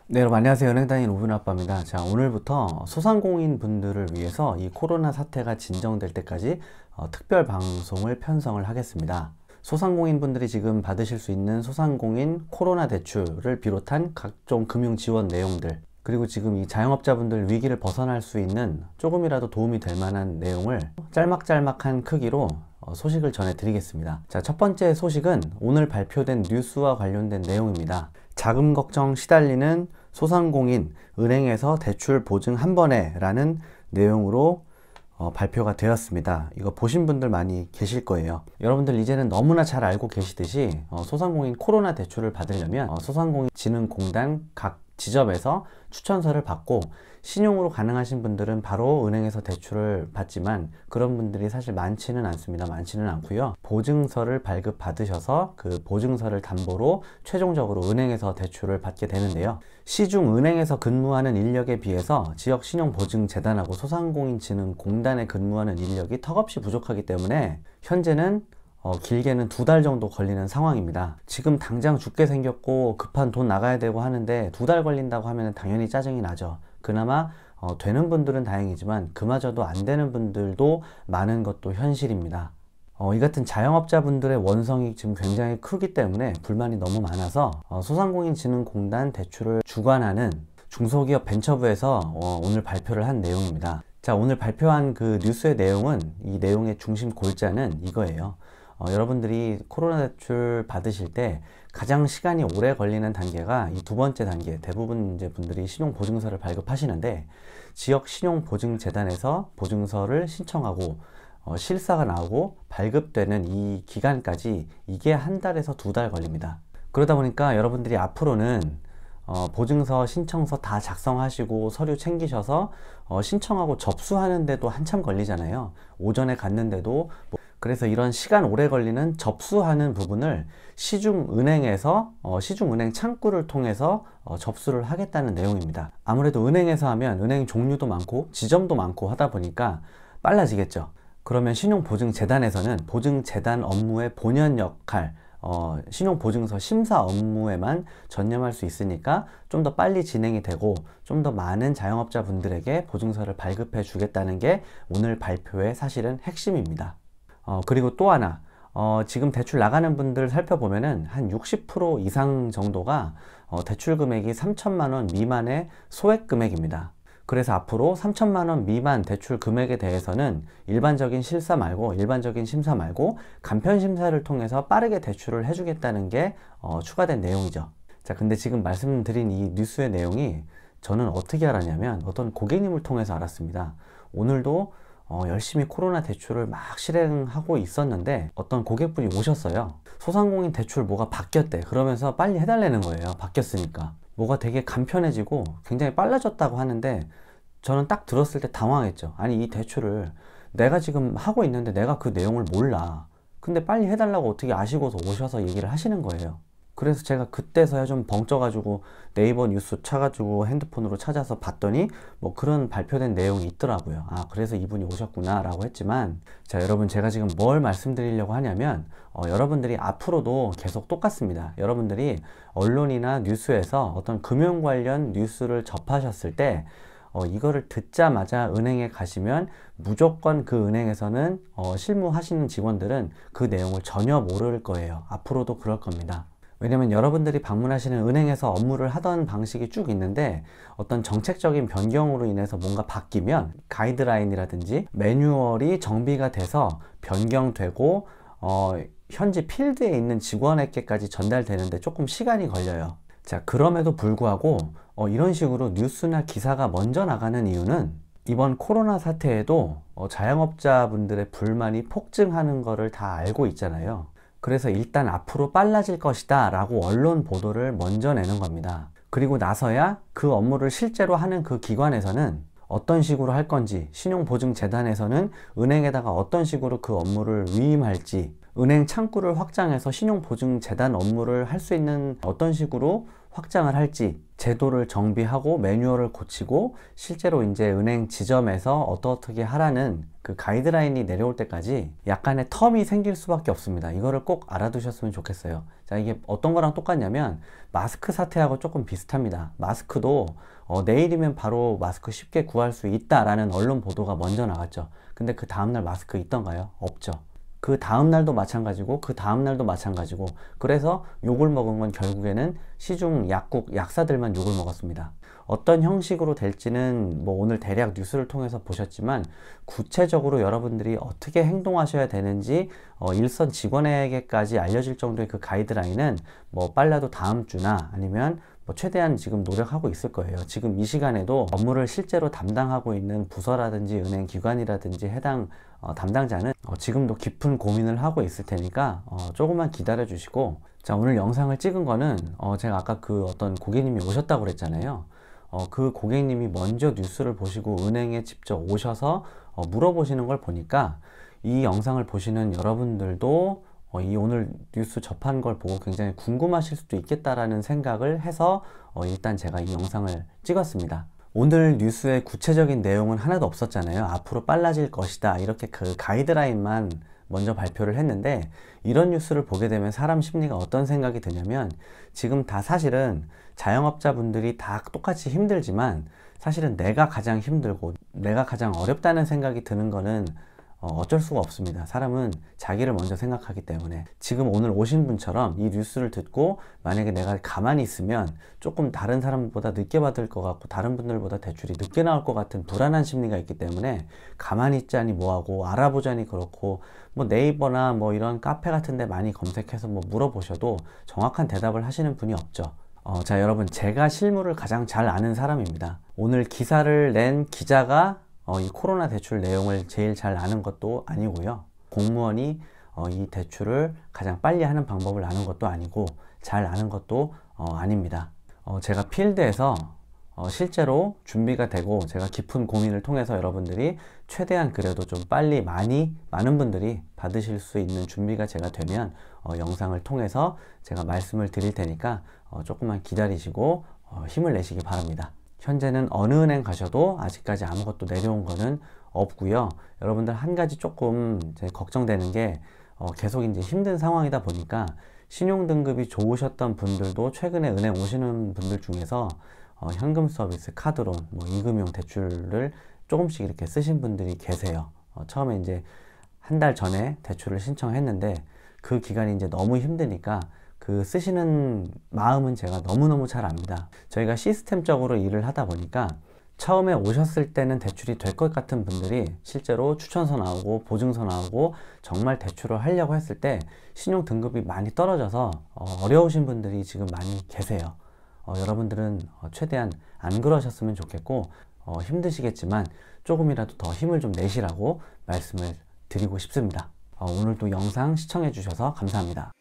네, 여러분 안녕하세요. 은행다닌 오분아빠입니다. 자, 오늘부터 소상공인 분들을 위해서 이 코로나 사태가 진정될 때까지 특별 방송을 편성을 하겠습니다. 소상공인 분들이 지금 받으실 수 있는 소상공인 코로나 대출을 비롯한 각종 금융 지원 내용들, 그리고 지금 이 자영업자분들 위기를 벗어날 수 있는 조금이라도 도움이 될 만한 내용을 짤막짤막한 크기로 소식을 전해드리겠습니다. 자, 첫 번째 소식은 오늘 발표된 뉴스와 관련된 내용입니다. 자금 걱정 시달리는 소상공인 은행에서 대출 보증 한 번에 라는 내용으로 발표가 되었습니다. 이거 보신 분들 많이 계실 거예요. 여러분들 이제는 너무나 잘 알고 계시듯이 소상공인 코로나 대출을 받으려면 소상공인진흥공단 각 지점에서 추천서를 받고 신용으로 가능하신 분들은 바로 은행에서 대출을 받지만 그런 분들이 사실 많지는 않습니다. 많지는 않고요. 보증서를 발급받으셔서 그 보증서를 담보로 최종적으로 은행에서 대출을 받게 되는데요. 시중 은행에서 근무하는 인력에 비해서 지역신용보증재단하고 소상공인진흥공단에 근무하는 인력이 턱없이 부족하기 때문에 현재는 길게는 2달 정도 걸리는 상황입니다. 지금 당장 죽게 생겼고 급한 돈 나가야 되고 하는데 2달 걸린다고 하면 당연히 짜증이 나죠. 그나마 되는 분들은 다행이지만 그마저도 안 되는 분들도 많은 것도 현실입니다. 이 같은 자영업자분들의 원성이 지금 굉장히 크기 때문에 불만이 너무 많아서 소상공인진흥공단 대출을 주관하는 중소기업 벤처부에서 오늘 발표를 한 내용입니다. 자, 오늘 발표한 그 뉴스의 내용은, 이 내용의 중심 골자는 이거예요. 여러분들이 코로나 대출 받으실 때 가장 시간이 오래 걸리는 단계가 이 두 번째 단계, 대부분 이제 분들이 신용보증서를 발급하시는데 지역신용보증재단에서 보증서를 신청하고 실사가 나오고 발급되는 이 기간까지 이게 한 달에서 2달 걸립니다. 그러다 보니까 여러분들이 앞으로는 보증서 신청서 다 작성하시고 서류 챙기셔서 신청하고 접수하는데도 한참 걸리잖아요. 오전에 갔는데도 그래서 이런 시간 오래 걸리는 접수하는 부분을 시중은행에서 시중은행 창구를 통해서 접수를 하겠다는 내용입니다. 아무래도 은행에서 하면 은행 종류도 많고 지점도 많고 하다 보니까 빨라지겠죠. 그러면 신용보증재단에서는 보증재단 업무의 본연 역할, 신용보증서 심사 업무에만 전념할 수 있으니까 좀 더 빨리 진행이 되고 좀 더 많은 자영업자분들에게 보증서를 발급해 주겠다는 게 오늘 발표의 사실은 핵심입니다. 그리고 또 하나, 지금 대출 나가는 분들 살펴보면은 한 60% 이상 정도가 대출 금액이 3천만 원 미만의 소액 금액입니다. 그래서 앞으로 3천만 원 미만 대출 금액에 대해서는 일반적인 심사 말고 간편 심사를 통해서 빠르게 대출을 해주겠다는 게 추가된 내용이죠. 자, 근데 지금 말씀드린 이 뉴스의 내용이 저는 어떻게 알았냐면 어떤 고객님을 통해서 알았습니다. 오늘도 열심히 코로나 대출을 막 실행하고 있었는데 어떤 고객분이 오셨어요. 소상공인 대출 뭐가 바뀌었대. 그러면서 빨리 해달라는 거예요. 바뀌었으니까. 뭐가 되게 간편해지고 굉장히 빨라졌다고 하는데 저는 딱 들었을 때 당황했죠. 아니, 이 대출을 내가 지금 하고 있는데 내가 그 내용을 몰라. 근데 빨리 해달라고 어떻게 아시고서 오셔서 얘기를 하시는 거예요. 그래서 제가 그때서야 좀 벙쪄가지고 네이버 뉴스 쳐가지고 핸드폰으로 찾아서 봤더니 뭐 그런 발표된 내용이 있더라고요. 아, 그래서 이분이 오셨구나 라고 했지만, 자, 여러분, 제가 지금 뭘 말씀드리려고 하냐면 여러분들이 앞으로도 계속 똑같습니다. 여러분들이 언론이나 뉴스에서 어떤 금융 관련 뉴스를 접하셨을 때 이거를 듣자마자 은행에 가시면 무조건 그 은행에서는 실무하시는 직원들은 그 내용을 전혀 모를 거예요. 앞으로도 그럴 겁니다. 왜냐면 여러분들이 방문하시는 은행에서 업무를 하던 방식이 쭉 있는데 어떤 정책적인 변경으로 인해서 뭔가 바뀌면 가이드라인이라든지 매뉴얼이 정비가 돼서 변경되고 현지 필드에 있는 직원에게까지 전달되는데 조금 시간이 걸려요. 자, 그럼에도 불구하고 이런 식으로 뉴스나 기사가 먼저 나가는 이유는 이번 코로나 사태에도 자영업자분들의 불만이 폭증하는 거를 다 알고 있잖아요. 그래서 일단 앞으로 빨라질 것이다 라고 언론 보도를 먼저 내는 겁니다. 그리고 나서야 그 업무를 실제로 하는 그 기관에서는 어떤 식으로 할 건지, 신용보증재단에서는 은행에다가 어떤 식으로 그 업무를 위임할지, 은행 창구를 확장해서 신용보증재단 업무를 할 수 있는 어떤 식으로 확장을 할지, 제도를 정비하고 매뉴얼을 고치고 실제로 이제 은행 지점에서 어떻게 하라는 그 가이드라인이 내려올 때까지 약간의 텀이 생길 수밖에 없습니다. 이거를 꼭 알아두셨으면 좋겠어요. 자, 이게 어떤 거랑 똑같냐면 마스크 사태하고 조금 비슷합니다. 마스크도 내일이면 바로 마스크 쉽게 구할 수 있다라는 언론 보도가 먼저 나갔죠. 근데 그 다음날 마스크 있던가요? 없죠. 그 다음날도 마찬가지고 그 다음날도 마찬가지고, 그래서 욕을 먹은 건 결국에는 시중 약국 약사들만 욕을 먹었습니다. 어떤 형식으로 될지는 뭐 오늘 대략 뉴스를 통해서 보셨지만, 구체적으로 여러분들이 어떻게 행동하셔야 되는지 일선 직원에게까지 알려질 정도의 그 가이드라인은 뭐 빨라도 다음 주나 아니면 뭐 최대한 지금 노력하고 있을 거예요. 지금 이 시간에도 업무를 실제로 담당하고 있는 부서라든지 은행 기관이라든지 해당 담당자는 지금도 깊은 고민을 하고 있을 테니까 조금만 기다려 주시고, 자, 오늘 영상을 찍은 거는 제가 아까 그 어떤 고객님이 오셨다고 그랬잖아요. 그 고객님이 먼저 뉴스를 보시고 은행에 직접 오셔서 물어보시는 걸 보니까 이 영상을 보시는 여러분들도 이 오늘 뉴스 접한 걸 보고 굉장히 궁금하실 수도 있겠다라는 생각을 해서 일단 제가 이 영상을 찍었습니다. 오늘 뉴스에 구체적인 내용은 하나도 없었잖아요. 앞으로 빨라질 것이다, 이렇게 그 가이드라인만 먼저 발표를 했는데, 이런 뉴스를 보게 되면 사람 심리가 어떤 생각이 드냐면, 지금 다 사실은 자영업자분들이 다 똑같이 힘들지만 사실은 내가 가장 힘들고 내가 가장 어렵다는 생각이 드는 거는 어쩔 수가 없습니다. 사람은 자기를 먼저 생각하기 때문에. 지금 오늘 오신 분처럼 이 뉴스를 듣고 만약에 내가 가만히 있으면 조금 다른 사람보다 늦게 받을 것 같고 다른 분들보다 대출이 늦게 나올 것 같은 불안한 심리가 있기 때문에 가만히 있자니 뭐하고 알아보자니 그렇고, 뭐 네이버나 뭐 이런 카페 같은 데 많이 검색해서 뭐 물어보셔도 정확한 대답을 하시는 분이 없죠. 자, 여러분, 제가 실무를 가장 잘 아는 사람입니다. 오늘 기사를 낸 기자가 이 코로나 대출 내용을 제일 잘 아는 것도 아니고요. 공무원이 이 대출을 가장 빨리 하는 방법을 아는 것도 아니고 잘 아는 것도 아닙니다. 제가 필드에서 실제로 준비가 되고 제가 깊은 고민을 통해서 여러분들이 최대한 그래도 좀 빨리 많은 분들이 받으실 수 있는 준비가 제가 되면 영상을 통해서 제가 말씀을 드릴 테니까 조금만 기다리시고 힘을 내시기 바랍니다. 현재는 어느 은행 가셔도 아직까지 아무것도 내려온 거는 없고요. 여러분들 한 가지 조금 이제 걱정되는 게 계속 이제 힘든 상황이다 보니까 신용 등급이 좋으셨던 분들도 최근에 은행 오시는 분들 중에서 현금 서비스, 카드론, 뭐 임금용 대출을 조금씩 이렇게 쓰신 분들이 계세요. 처음에 이제 한 달 전에 대출을 신청했는데 그 기간이 이제 너무 힘드니까 그 쓰시는 마음은 제가 너무너무 잘 압니다. 저희가 시스템적으로 일을 하다 보니까 처음에 오셨을 때는 대출이 될 것 같은 분들이 실제로 추천서 나오고 보증서 나오고 정말 대출을 하려고 했을 때 신용 등급이 많이 떨어져서 어려우신 분들이 지금 많이 계세요. 여러분들은 최대한 안 그러셨으면 좋겠고, 힘드시겠지만 조금이라도 더 힘을 좀 내시라고 말씀을 드리고 싶습니다. 오늘도 영상 시청해 주셔서 감사합니다.